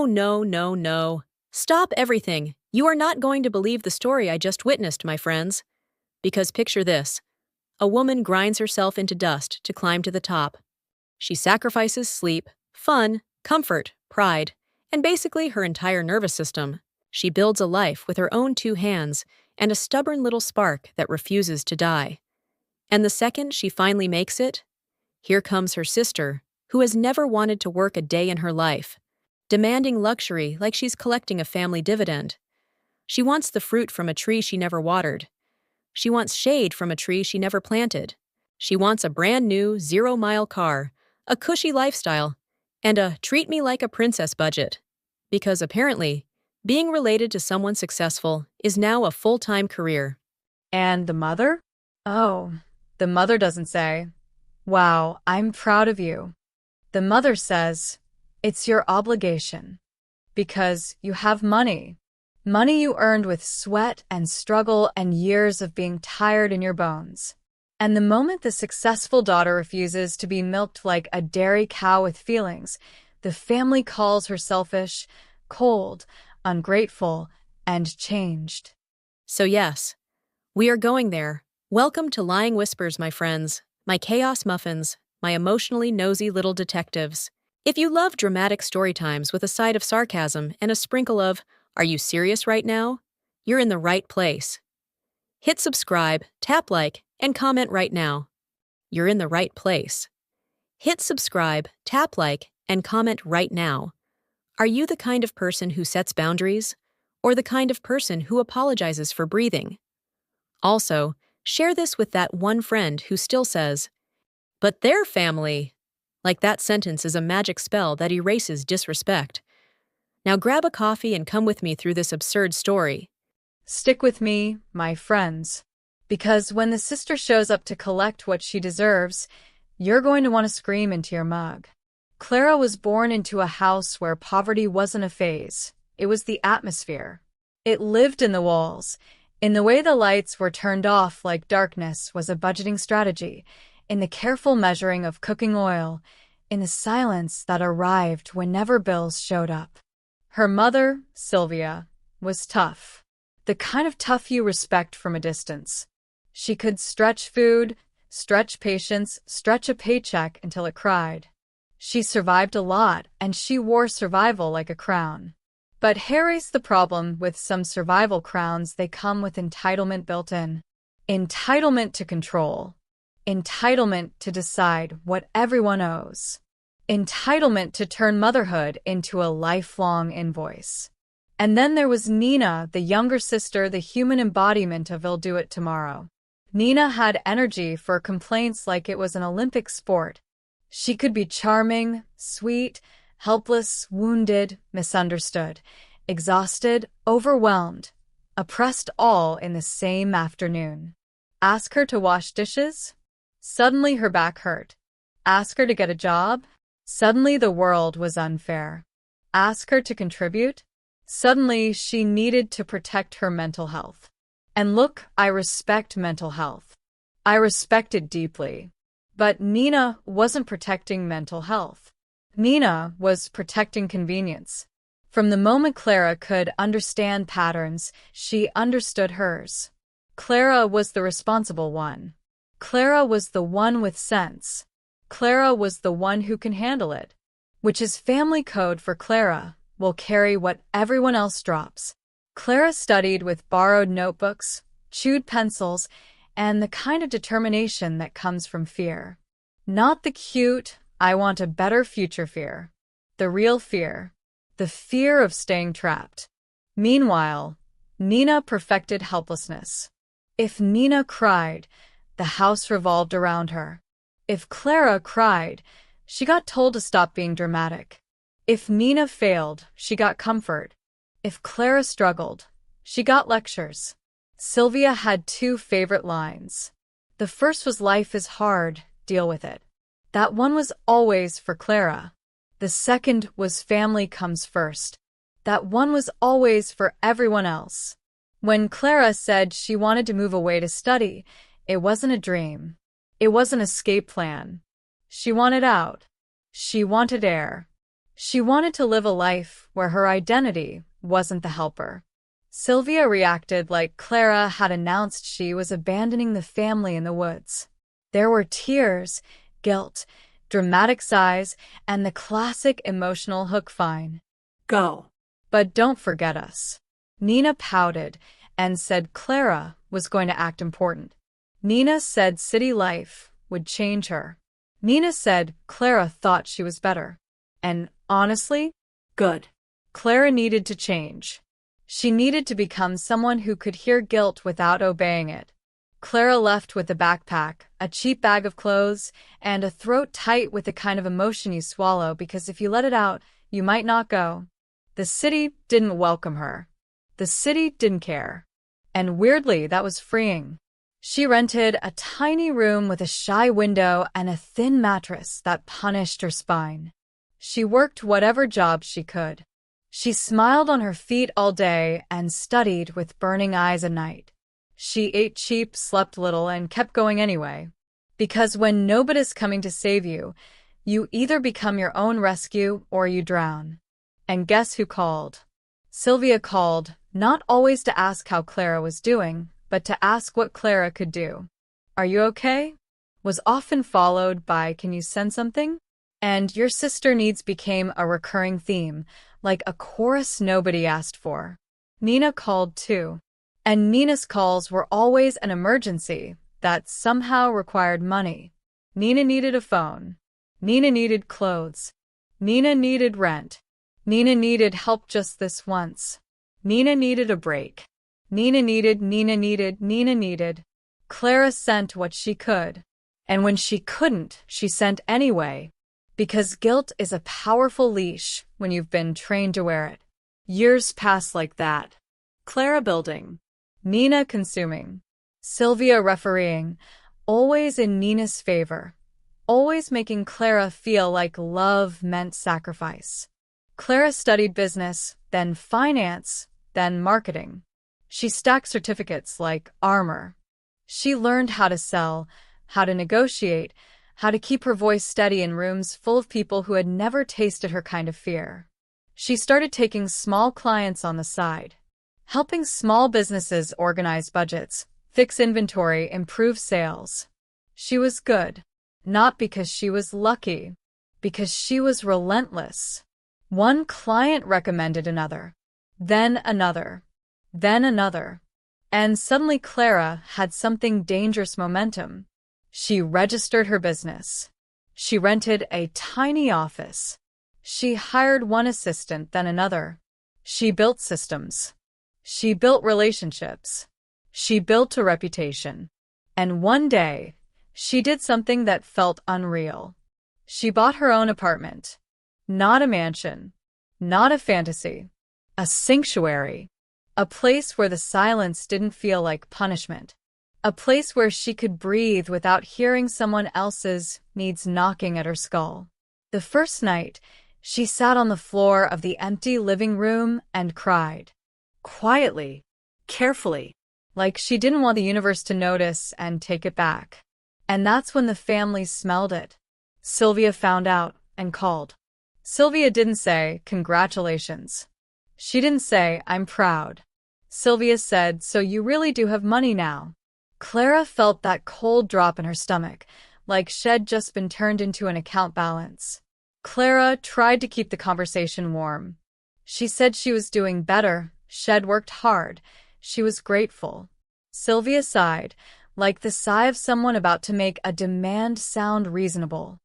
No, no, no, no. Stop everything. You are not going to believe the story I just witnessed, my friends. Because picture this. A woman grinds herself into dust to climb to the top. She sacrifices sleep, fun, comfort, pride, and basically her entire nervous system. She builds a life with her own two hands and a stubborn little spark that refuses to die. And the second she finally makes it, here comes her sister, who has never wanted to work a day in her life, demanding luxury like she's collecting a family dividend. She wants the fruit from a tree she never watered. She wants shade from a tree she never planted. She wants a brand new 0-mile car, a cushy lifestyle, and a treat me like a princess budget. Because apparently, being related to someone successful is now a full-time career. And the mother? Oh, the mother doesn't say, "Wow, I'm proud of you." The mother says, "It's your obligation. Because you have money. Money you earned with sweat and struggle and years of being tired in your bones." And the moment the successful daughter refuses to be milked like a dairy cow with feelings, the family calls her selfish, cold, ungrateful, and changed. So yes, we are going there. Welcome to Lying Whispers, my friends, my chaos muffins, my emotionally nosy little detectives. If you love dramatic story times with a side of sarcasm and a sprinkle of, "Are you serious right now?" you're in the right place. Hit subscribe, tap like, and comment right now. You're in the right place. Hit subscribe, tap like, and comment right now. Are you the kind of person who sets boundaries, or the kind of person who apologizes for breathing? Also, share this with that one friend who still says, "But their family." Like that sentence is a magic spell that erases disrespect. Now grab a coffee and come with me through this absurd story. Stick with me, my friends. Because when the sister shows up to collect what she deserves, you're going to want to scream into your mug. Clara was born into a house where poverty wasn't a phase. It was the atmosphere. It lived in the walls, in the way the lights were turned off like darkness was a budgeting strategy, in the careful measuring of cooking oil, in the silence that arrived whenever bills showed up. Her mother, Sylvia, was tough. The kind of tough you respect from a distance. She could stretch food, stretch patience, stretch a paycheck until it cried. She survived a lot, and she wore survival like a crown. But here's the problem with some survival crowns: they come with entitlement built in. Entitlement to control. Entitlement to decide what everyone owes. Entitlement to turn motherhood into a lifelong invoice. And then there was Nina, the younger sister, the human embodiment of "I'll do it tomorrow." Nina had energy for complaints like it was an Olympic sport. She could be charming, sweet, helpless, wounded, misunderstood, exhausted, overwhelmed, oppressed, all in the same afternoon. Ask her to wash dishes? Suddenly her back hurt. Ask her to get a job? Suddenly the world was unfair. Ask her to contribute? Suddenly she needed to protect her mental health. And look, I respect mental health. I respect it deeply. But Nina wasn't protecting mental health. Nina was protecting convenience. From the moment Clara could understand patterns, she understood hers. Clara was the responsible one. Clara was the one with sense. Clara was the one who can handle it. Which is family code for Clara, will carry what everyone else drops. Clara studied with borrowed notebooks, chewed pencils, and the kind of determination that comes from fear. Not the cute, "I want a better future" fear. The real fear. The fear of staying trapped. Meanwhile, Nina perfected helplessness. If Nina cried, the house revolved around her. If Clara cried, she got told to stop being dramatic. If Nina failed, she got comfort. If Clara struggled, she got lectures. Sylvia had two favorite lines. The first was, "Life is hard, deal with it." That one was always for Clara. The second was, "Family comes first." That one was always for everyone else. When Clara said she wanted to move away to study, it wasn't a dream. It was an escape plan. She wanted out. She wanted air. She wanted to live a life where her identity wasn't the helper. Sylvia reacted like Clara had announced she was abandoning the family in the woods. There were tears, guilt, dramatic sighs, and the classic emotional hook fine. Go. But don't forget us. Nina pouted and said Clara was going to act important. Nina said city life would change her. Nina said Clara thought she was better. And honestly, Good. Clara needed to change. She needed to become someone who could hear guilt without obeying it. Clara left with a backpack, a cheap bag of clothes, and a throat tight with the kind of emotion you swallow because if you let it out, you might not go. The city didn't welcome her. The city didn't care. And weirdly, that was freeing. She rented a tiny room with a shy window and a thin mattress that punished her spine. She worked whatever job she could. She smiled on her feet all day and studied with burning eyes at night. She ate cheap, slept little, and kept going anyway. Because when nobody's coming to save you, you either become your own rescue or you drown. And guess who called? Sylvia called, not always to ask how Clara was doing, but to ask what Clara could do. Are you okay? Was often followed by, can you send something? And your sister needs became a recurring theme, like a chorus nobody asked for. Nina called too. And Nina's calls were always an emergency that somehow required money. Nina needed a phone. Nina needed clothes. Nina needed rent. Nina needed help just this once. Nina needed a break. Nina needed. Clara sent what she could. And when she couldn't, she sent anyway. Because guilt is a powerful leash when you've been trained to wear it. Years pass like that. Clara building. Nina consuming. Sylvia refereeing. Always in Nina's favor. Always making Clara feel like love meant sacrifice. Clara studied business, then finance, then marketing. She stacked certificates like armor. She learned how to sell, how to negotiate, how to keep her voice steady in rooms full of people who had never tasted her kind of fear. She started taking small clients on the side, helping small businesses organize budgets, fix inventory, improve sales. She was good, not because she was lucky, because she was relentless. One client recommended another, then another, then another. And suddenly Clara had something dangerous momentum. She registered her business. She rented a tiny office. She hired one assistant, then another. She built systems. She built relationships. She built a reputation. And one day, she did something that felt unreal. She bought her own apartment. Not a mansion. Not a fantasy. A sanctuary. A place where the silence didn't feel like punishment. A place where she could breathe without hearing someone else's needs knocking at her skull. The first night, she sat on the floor of the empty living room and cried. Quietly, carefully, like she didn't want the universe to notice and take it back. And that's when the family smelled it. Sylvia found out and called. Sylvia didn't say, congratulations. She didn't say, I'm proud. Sylvia said, so you really do have money now. Clara felt that cold drop in her stomach, like she'd just been turned into an account balance. Clara tried to keep the conversation warm. She said she was doing better, she'd worked hard, she was grateful. Sylvia sighed, like the sigh of someone about to make a demand sound reasonable.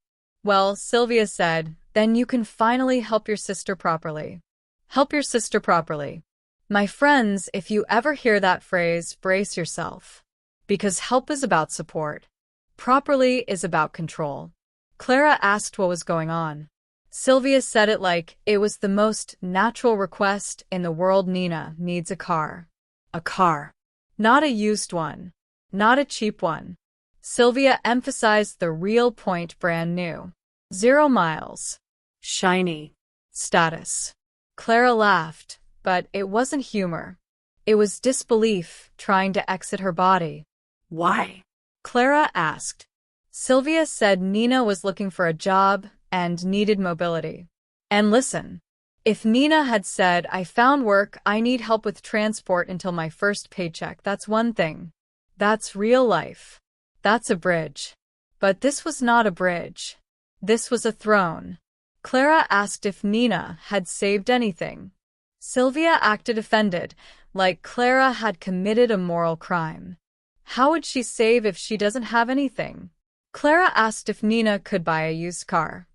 Well, Sylvia said, then you can finally help your sister properly. Help your sister properly. My friends, if you ever hear that phrase, brace yourself. Because help is about support. Properly is about control. Clara asked what was going on. Sylvia said it like it was the most natural request in the world. Nina needs a car. A car. Not a used one. Not a cheap one. Sylvia emphasized the real point, brand new. 0 miles. Shiny. Status. Clara laughed, but it wasn't humor. It was disbelief trying to exit her body. Why? Clara asked. Sylvia said Nina was looking for a job and needed mobility. And listen, if Nina had said, I found work, I need help with transport until my first paycheck, that's one thing. That's real life. That's a bridge. But this was not a bridge. This was a throne. Clara asked if Nina had saved anything. Sylvia acted offended, like Clara had committed a moral crime. How would she save if she doesn't have anything? Clara asked if Nina could buy a used car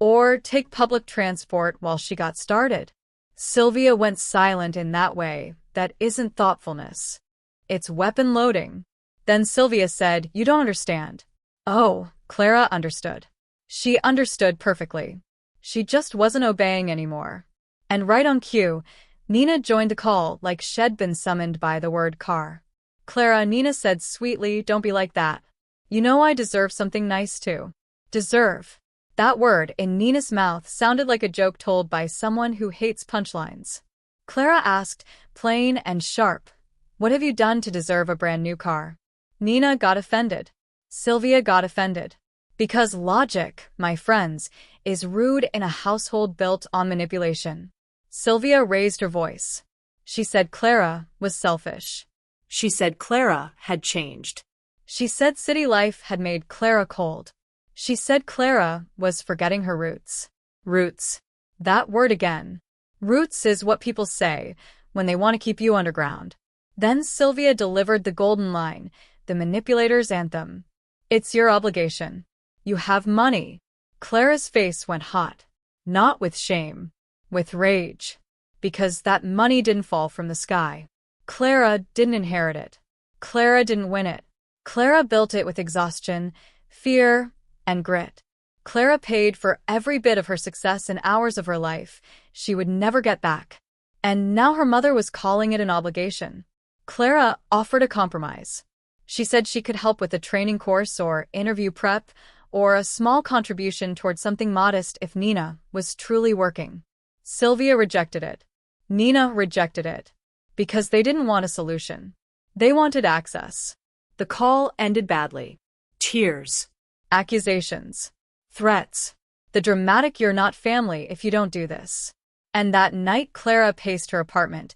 or take public transport while she got started. Sylvia went silent in that way. That isn't thoughtfulness. It's weapon loading. Then Sylvia said, You don't understand. Oh, Clara understood. She understood perfectly. She just wasn't obeying anymore. And right on cue, Nina joined the call like she'd been summoned by the word car. Clara, Nina said sweetly, Don't be like that. You know I deserve something nice too. Deserve. That word in Nina's mouth sounded like a joke told by someone who hates punchlines. Clara asked, plain and sharp, What have you done to deserve a brand new car? Nina got offended. Sylvia got offended. Because logic, my friends, is rude in a household built on manipulation. Sylvia raised her voice. She said Clara was selfish. She said Clara had changed. She said city life had made Clara cold. She said Clara was forgetting her roots. Roots. That word again. Roots is what people say when they want to keep you underground. Then Sylvia delivered the golden line, the manipulator's anthem. It's your obligation. You have money. Clara's face went hot. Not with shame. With rage. Because that money didn't fall from the sky. Clara didn't inherit it. Clara didn't win it. Clara built it with exhaustion, fear, and grit. Clara paid for every bit of her success and hours of her life she would never get back. And now her mother was calling it an obligation. Clara offered a compromise. She said she could help with a training course or interview prep or a small contribution towards something modest if Nina was truly working. Sylvia rejected it. Nina rejected it. Because they didn't want a solution. They wanted access. The call ended badly. Tears. Accusations. Threats. The dramatic you're not family if you don't do this. And that night Clara paced her apartment,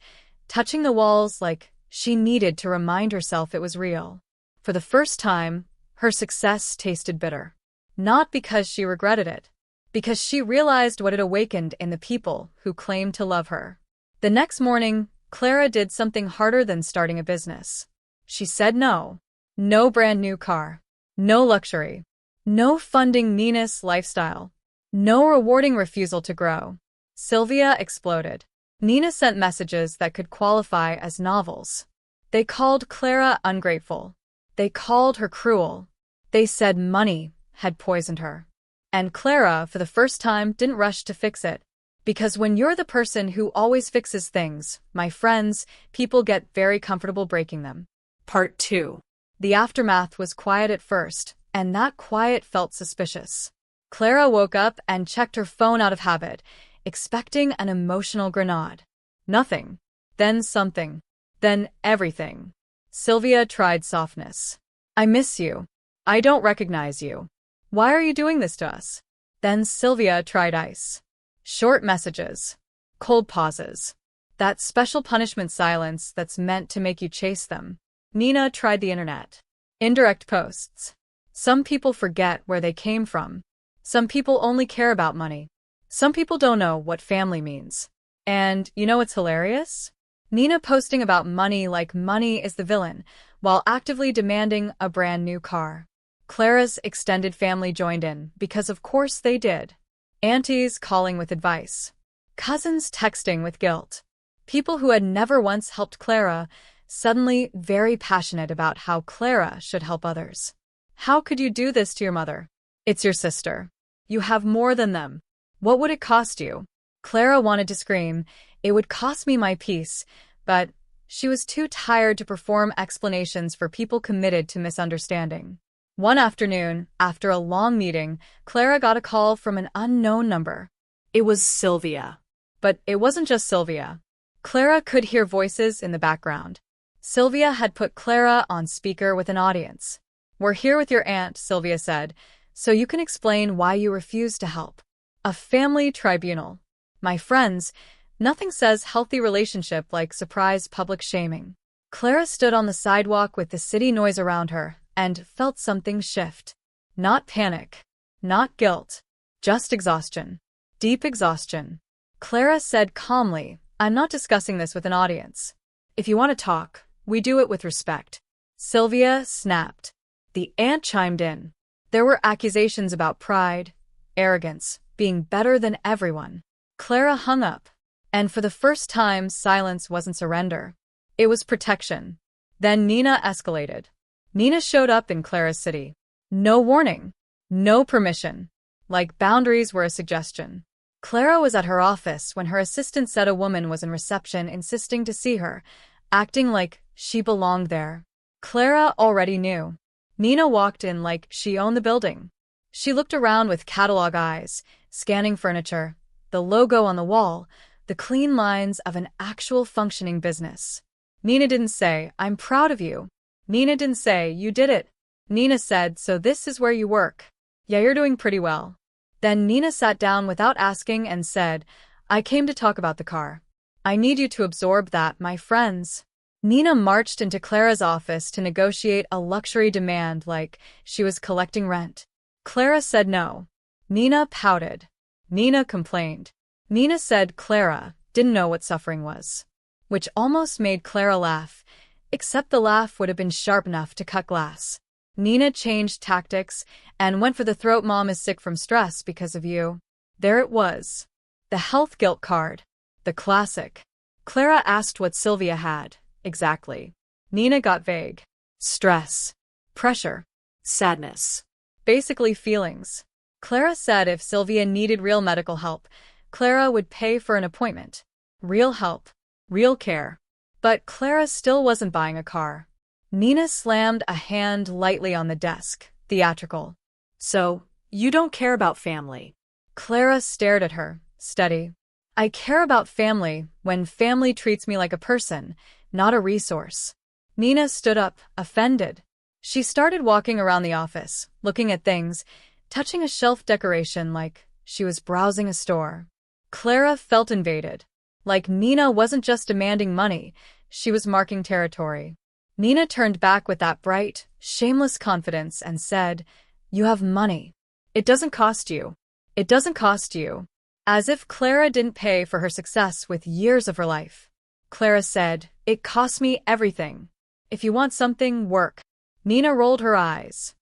touching the walls like she needed to remind herself it was real. For the first time, her success tasted bitter. Not because she regretted it. Because she realized what it awakened in the people who claimed to love her. The next morning, Clara did something harder than starting a business. She said no. No brand new car. No luxury. No funding Nina's lifestyle. No rewarding refusal to grow. Sylvia exploded. Nina sent messages that could qualify as novels. They called Clara ungrateful. They called her cruel. They said money had poisoned her. And Clara, for the first time, didn't rush to fix it. Because when you're the person who always fixes things, my friends, people get very comfortable breaking them. Part 2. The aftermath was quiet at first, and that quiet felt suspicious. Clara woke up and checked her phone out of habit, expecting an emotional grenade. Nothing. Then something. Then everything. Sylvia tried softness. I miss you. I don't recognize you. Why are you doing this to us? Then Sylvia tried ice. Short messages. Cold pauses. That special punishment silence that's meant to make you chase them. Nina tried the internet. Indirect posts. Some people forget where they came from. Some people only care about money. Some people don't know what family means. And you know what's hilarious? Nina posting about money like money is the villain, while actively demanding a brand new car. Clara's extended family joined in, because of course they did. Aunties calling with advice. Cousins texting with guilt. People who had never once helped Clara, suddenly very passionate about how Clara should help others. How could you do this to your mother? It's your sister. You have more than them. What would it cost you? Clara wanted to scream, it would cost me my peace, but she was too tired to perform explanations for people committed to misunderstanding. One afternoon, after a long meeting, Clara got a call from an unknown number. It was Sylvia. But it wasn't just Sylvia. Clara could hear voices in the background. Sylvia had put Clara on speaker with an audience. We're here with your aunt, Sylvia said, so you can explain why you refuse to help. A family tribunal. My friends, nothing says healthy relationship like surprise public shaming. Clara stood on the sidewalk with the city noise around her and felt something shift. Not panic. Not guilt. Just exhaustion. Deep exhaustion. Clara said calmly, I'm not discussing this with an audience. If you want to talk, we do it with respect. Sylvia snapped. The aunt chimed in. There were accusations about pride, arrogance, being better than everyone. Clara hung up. And for the first time, silence wasn't surrender. It was protection. Then Nina escalated. Nina showed up in Clara's city. No warning. No permission. Like boundaries were a suggestion. Clara was at her office when her assistant said a woman was in reception insisting to see her, acting like she belonged there. Clara already knew. Nina walked in like she owned the building. She looked around with catalog eyes, scanning furniture, the logo on the wall, the clean lines of an actual functioning business. Nina didn't say, I'm proud of you. Nina didn't say, you did it. Nina said, so this is where you work. Yeah, you're doing pretty well. Then Nina sat down without asking and said, I came to talk about the car. I need you to absorb that, my friends. Nina marched into Clara's office to negotiate a luxury demand like she was collecting rent. Clara said no. Nina pouted. Nina complained. Nina said Clara didn't know what suffering was, which almost made Clara laugh, except the laugh would have been sharp enough to cut glass. Nina changed tactics and went for the throat mom is sick from stress because of you. There it was. The health guilt card. The classic. Clara asked what Sylvia had. Exactly. Nina got vague. Stress. Pressure. Sadness. Basically feelings. Clara said if Sylvia needed real medical help, Clara would pay for an appointment. Real help. Real care. But Clara still wasn't buying a car. Nina slammed a hand lightly on the desk, theatrical. So, you don't care about family. Clara stared at her, steady. I care about family when family treats me like a person, not a resource. Nina stood up, offended. She started walking around the office, looking at things, touching a shelf decoration like she was browsing a store. Clara felt invaded. Like Nina wasn't just demanding money, she was marking territory. Nina turned back with that bright, shameless confidence and said, You have money. It doesn't cost you. It doesn't cost you. As if Clara didn't pay for her success with years of her life. Clara said, It costs me everything. If you want something, work. Nina rolled her eyes.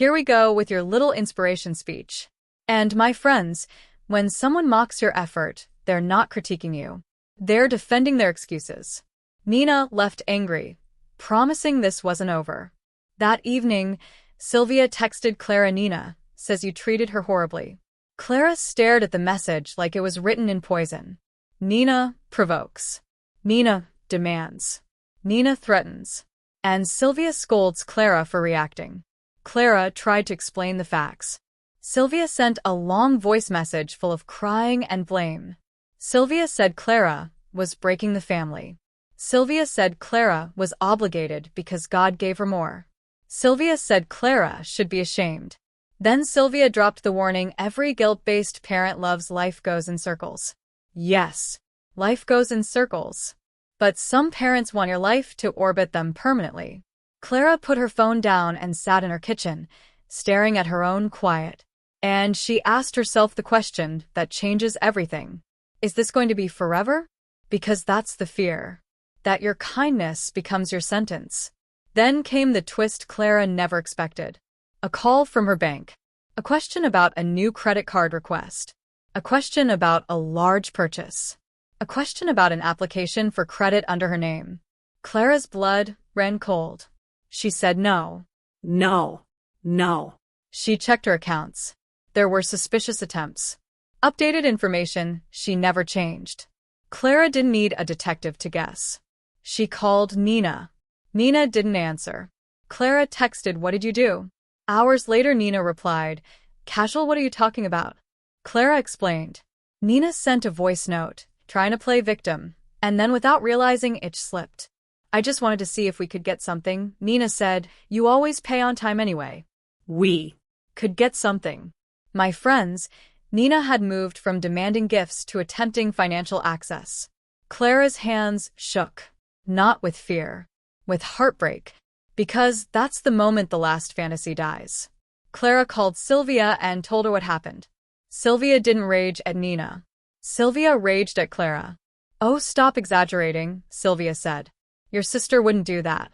Here we go with your little inspiration speech. And my friends, when someone mocks your effort, they're not critiquing you. They're defending their excuses. Nina left angry, promising this wasn't over. That evening, Sylvia texted Clara Nina, says you treated her horribly. Clara stared at the message like it was written in poison. Nina provokes. Nina demands. Nina threatens. And Sylvia scolds Clara for reacting. Clara tried to explain the facts. Sylvia sent a long voice message full of crying and blame. Sylvia said Clara was breaking the family. Sylvia said Clara was obligated because God gave her more. Sylvia said Clara should be ashamed. Then Sylvia dropped the warning every guilt-based parent loves life goes in circles. Yes, life goes in circles. But some parents want your life to orbit them permanently. Clara put her phone down and sat in her kitchen, staring at her own quiet. And she asked herself the question that changes everything. Is this going to be forever? Because that's the fear. That your kindness becomes your sentence. Then came the twist Clara never expected. A call from her bank. A question about a new credit card request. A question about a large purchase. A question about an application for credit under her name. Clara's blood ran cold. She said no. No. No. She checked her accounts. There were suspicious attempts. Updated information she never changed. Clara didn't need a detective to guess. She called Nina. Nina didn't answer. Clara texted, What did you do? Hours later Nina replied, Casual, what are you talking about? Clara explained. Nina sent a voice note, trying to play victim, and then without realizing it slipped. I just wanted to see if we could get something. Nina said, You always pay on time anyway. We could get something. My friends, Nina had moved from demanding gifts to attempting financial access. Clara's hands shook, not with fear, with heartbreak, because that's the moment the last fantasy dies. Clara called Sylvia and told her what happened. Sylvia didn't rage at Nina. Sylvia raged at Clara. "Oh, stop exaggerating," Sylvia said. "Your sister wouldn't do that."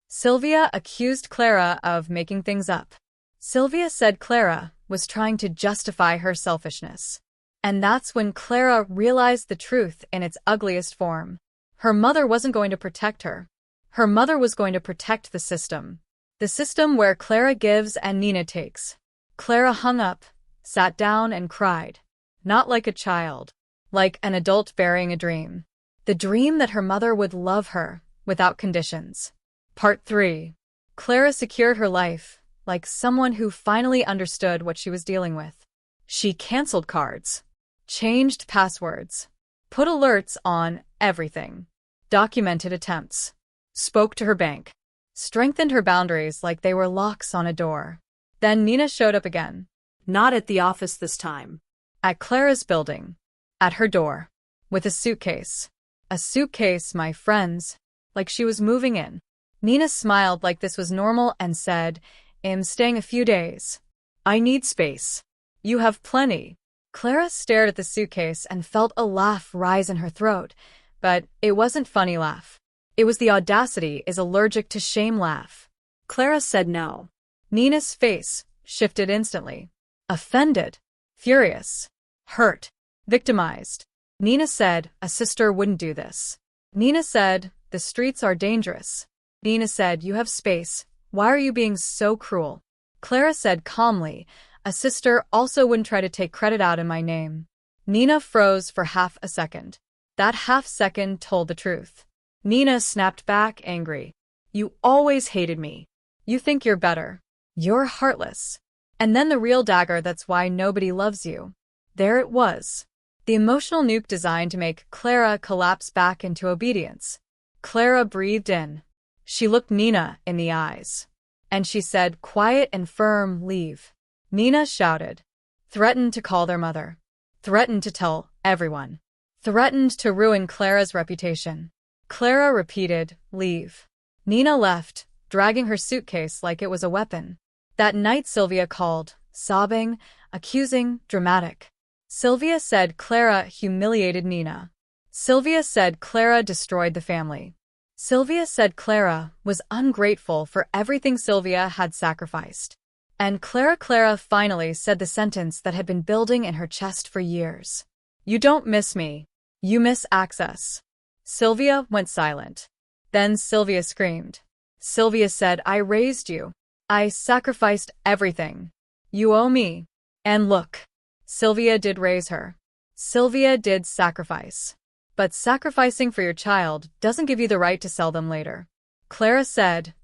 Sylvia accused Clara of making things up. Sylvia said Clara was trying to justify her selfishness. And that's when Clara realized the truth in its ugliest form. Her mother wasn't going to protect her. Her mother was going to protect the system. The system where Clara gives and Nina takes. Clara hung up, sat down and cried. Not like a child. Like an adult burying a dream. The dream that her mother would love her, without conditions. Part 3. Clara secured her life, like someone who finally understood what she was dealing with. She canceled cards. Changed passwords. Put alerts on everything. Documented attempts. Spoke to her bank. Strengthened her boundaries like they were locks on a door. Then Nina showed up again. Not at the office this time. At Clara's building. At her door. With a suitcase. A suitcase, my friends. Like she was moving in. Nina smiled like this was normal and said, "I'm staying a few days. I need space. You have plenty." Clara stared at the suitcase and felt a laugh rise in her throat, but it wasn't funny laugh. It was the audacity is allergic to shame laugh. Clara said no. Nina's face shifted instantly. Offended. Furious. Hurt. Victimized. Nina said, "A sister wouldn't do this." Nina said, "The streets are dangerous." Nina said, "You have space. Why are you being so cruel?" Clara said calmly, "A sister also wouldn't try to take credit out in my name." Nina froze for half a second. That half second told the truth. Nina snapped back, angry. "You always hated me. You think you're better. You're heartless." And then the real dagger, "That's why nobody loves you." There it was. The emotional nuke designed to make Clara collapse back into obedience. Clara breathed in. She looked Nina in the eyes. And she said, quiet and firm, "Leave." Nina shouted. Threatened to call their mother. Threatened to tell everyone. Threatened to ruin Clara's reputation. Clara repeated, "Leave." Nina left, dragging her suitcase like it was a weapon. That night Sylvia called, sobbing, accusing, dramatic. Sylvia said Clara humiliated Nina. Sylvia said Clara destroyed the family. Sylvia said Clara was ungrateful for everything Sylvia had sacrificed. And Clara finally said the sentence that had been building in her chest for years. "You don't miss me. You miss access." Sylvia went silent. Then Sylvia screamed. Sylvia said, "I raised you. I sacrificed everything. You owe me." And look, Sylvia did raise her. Sylvia did sacrifice. But sacrificing for your child doesn't give you the right to sell them later. Clara said,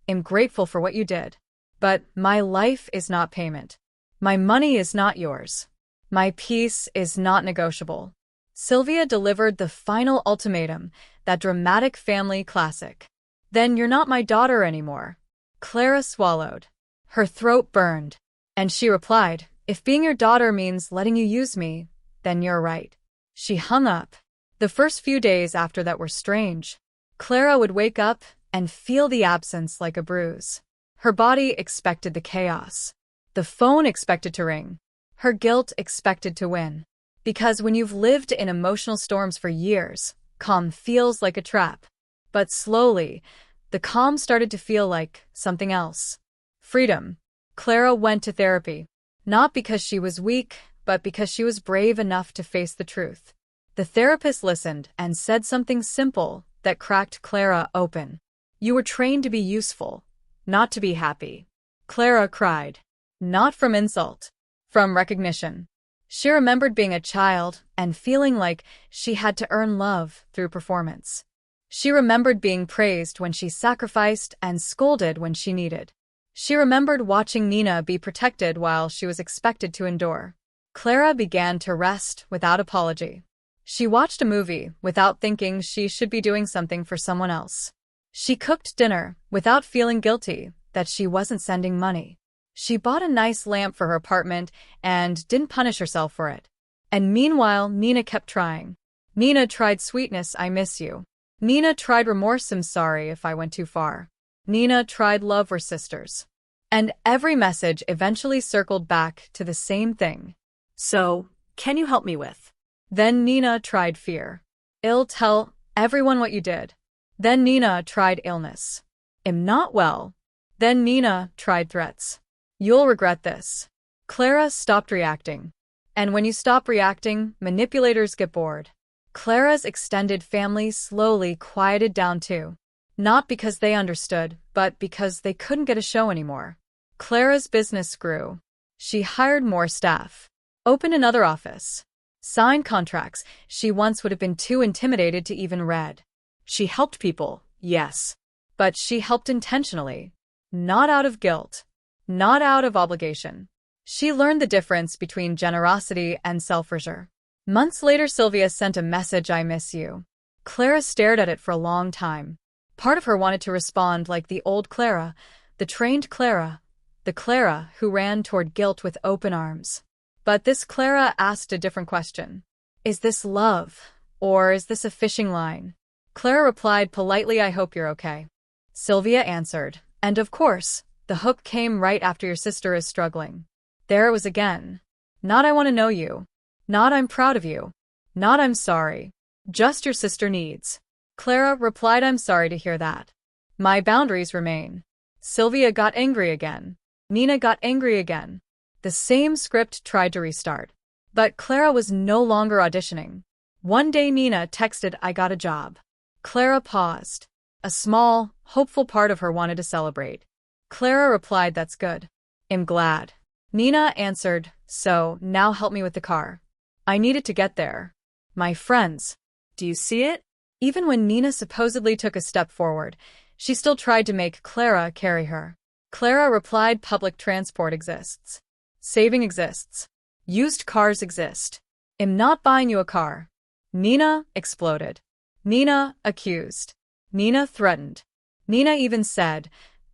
"I'm grateful for what you did. But my life is not payment. My money is not yours. My peace is not negotiable." Sylvia delivered the final ultimatum, that dramatic family classic. "Then you're not my daughter anymore." Clara swallowed. Her throat burned. And she replied, "If being your daughter means letting you use me, then you're right." She hung up. The first few days after that were strange. Clara would wake up and feel the absence like a bruise. Her body expected the chaos. The phone expected to ring. Her guilt expected to win. Because when you've lived in emotional storms for years, calm feels like a trap. But slowly, the calm started to feel like something else. Freedom. Clara went to therapy. Not because she was weak, but because she was brave enough to face the truth. The therapist listened and said something simple that cracked Clara open. "You were trained to be useful, not to be happy." Clara cried. Not from insult. From recognition. She remembered being a child and feeling like she had to earn love through performance. She remembered being praised when she sacrificed and scolded when she needed. She remembered watching Nina be protected while she was expected to endure. Clara began to rest without apology. She watched a movie without thinking she should be doing something for someone else. She cooked dinner without feeling guilty that she wasn't sending money. She bought a nice lamp for her apartment and didn't punish herself for it. And meanwhile, Nina kept trying. Nina tried sweetness, I miss you. Nina tried remorse, I'm sorry if I went too far. Nina tried love, we're sisters. And every message eventually circled back to the same thing. So, can you help me with? Then Nina tried fear. I'll tell everyone what you did. Then Nina tried illness. I'm not well. Then Nina tried threats. You'll regret this. Clara stopped reacting. And when you stop reacting, manipulators get bored. Clara's extended family slowly quieted down too. Not because they understood, but because they couldn't get a show anymore. Clara's business grew. She hired more staff, opened another office, signed contracts she once would have been too intimidated to even read. She helped people, yes. But she helped intentionally, not out of guilt, not out of obligation. She learned the difference between generosity and self-erasure. Months later, Sylvia sent a message, I miss you. Clara stared at it for a long time. Part of her wanted to respond like the old Clara, the trained Clara, the Clara who ran toward guilt with open arms. But this Clara asked a different question. Is this love, or is this a fishing line? Clara replied politely, I hope you're okay. Sylvia answered, and of course, the hook came right after your sister is struggling. There it was again. Not I want to know you. Not I'm proud of you. Not I'm sorry. Just your sister needs. Clara replied, I'm sorry to hear that. My boundaries remain. Sylvia got angry again. Nina got angry again. The same script tried to restart. But Clara was no longer auditioning. One day Nina texted, I got a job. Clara paused. A small, hopeful part of her wanted to celebrate. Clara replied, that's good. I'm glad. Nina answered, so, now help me with the car. I needed to get there. My friends. Do you see it? Even when Nina supposedly took a step forward, she still tried to make Clara carry her. Clara replied, public transport exists. Saving exists. Used cars exist. I'm not buying you a car. Nina exploded. Nina accused. Nina threatened. Nina even said,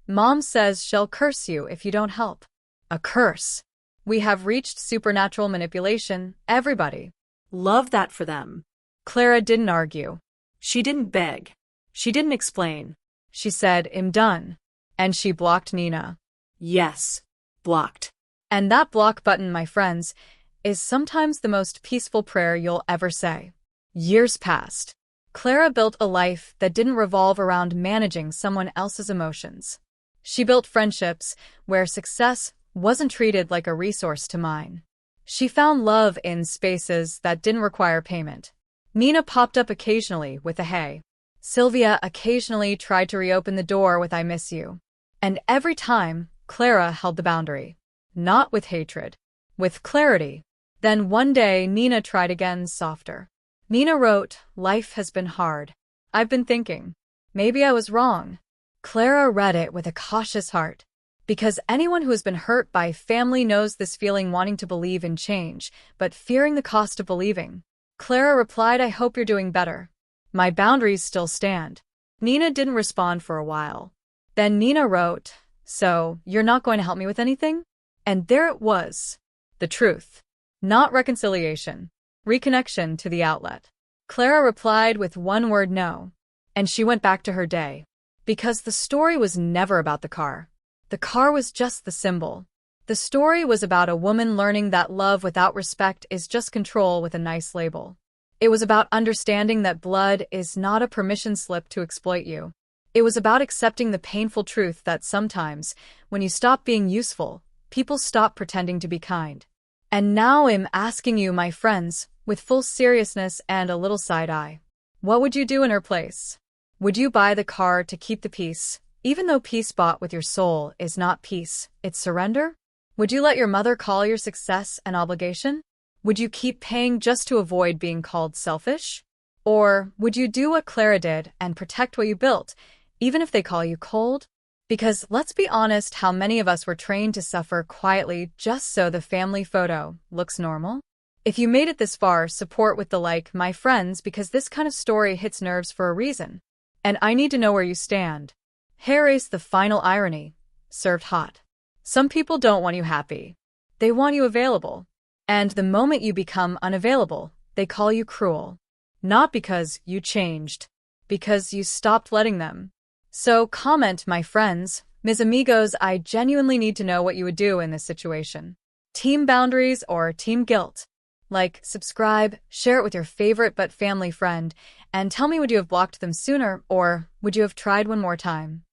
Mom says she'll curse you if you don't help. A curse. We have reached supernatural manipulation, everybody. Love that for them. Clara didn't argue. She didn't beg. She didn't explain. She said, I'm done. And she blocked Nina. Yes. Blocked. And that block button, my friends, is sometimes the most peaceful prayer you'll ever say. Years passed. Clara built a life that didn't revolve around managing someone else's emotions. She built friendships where success wasn't treated like a resource to mine. She found love in spaces that didn't require payment. Nina popped up occasionally with a hey. Sylvia occasionally tried to reopen the door with I miss you. And every time, Clara held the boundary. Not with hatred. With clarity. Then one day, Nina tried again, softer. Nina wrote, life has been hard. I've been thinking. Maybe I was wrong. Clara read it with a cautious heart. Because anyone who has been hurt by family knows this feeling, wanting to believe in change, but fearing the cost of believing. Clara replied, I hope you're doing better. My boundaries still stand. Nina didn't respond for a while. Then Nina wrote, so, you're not going to help me with anything? And there it was. The truth. Not reconciliation. Reconnection to the outlet. Clara replied with one word, no. And she went back to her day. Because the story was never about the car. The car was just the symbol. The story was about a woman learning that love without respect is just control with a nice label. It was about understanding that blood is not a permission slip to exploit you. It was about accepting the painful truth that sometimes, when you stop being useful, people stop pretending to be kind. And now I'm asking you, my friends, with full seriousness and a little side eye. What would you do in her place? Would you buy the car to keep the peace, even though peace bought with your soul is not peace, it's surrender? Would you let your mother call your success an obligation? Would you keep paying just to avoid being called selfish? Or would you do what Clara did and protect what you built, even if they call you cold? Because let's be honest, how many of us were trained to suffer quietly just so the family photo looks normal? If you made it this far, support with the like, my friends, because this kind of story hits nerves for a reason. And I need to know where you stand. Here is the final irony, served hot. Some people don't want you happy. They want you available. And the moment you become unavailable, they call you cruel. Not because you changed, because you stopped letting them. So comment, my friends. Mis amigos, I genuinely need to know what you would do in this situation. Team boundaries or team guilt? Like, subscribe, share it with your favorite but family friend, and tell me, would you have blocked them sooner, or would you have tried one more time?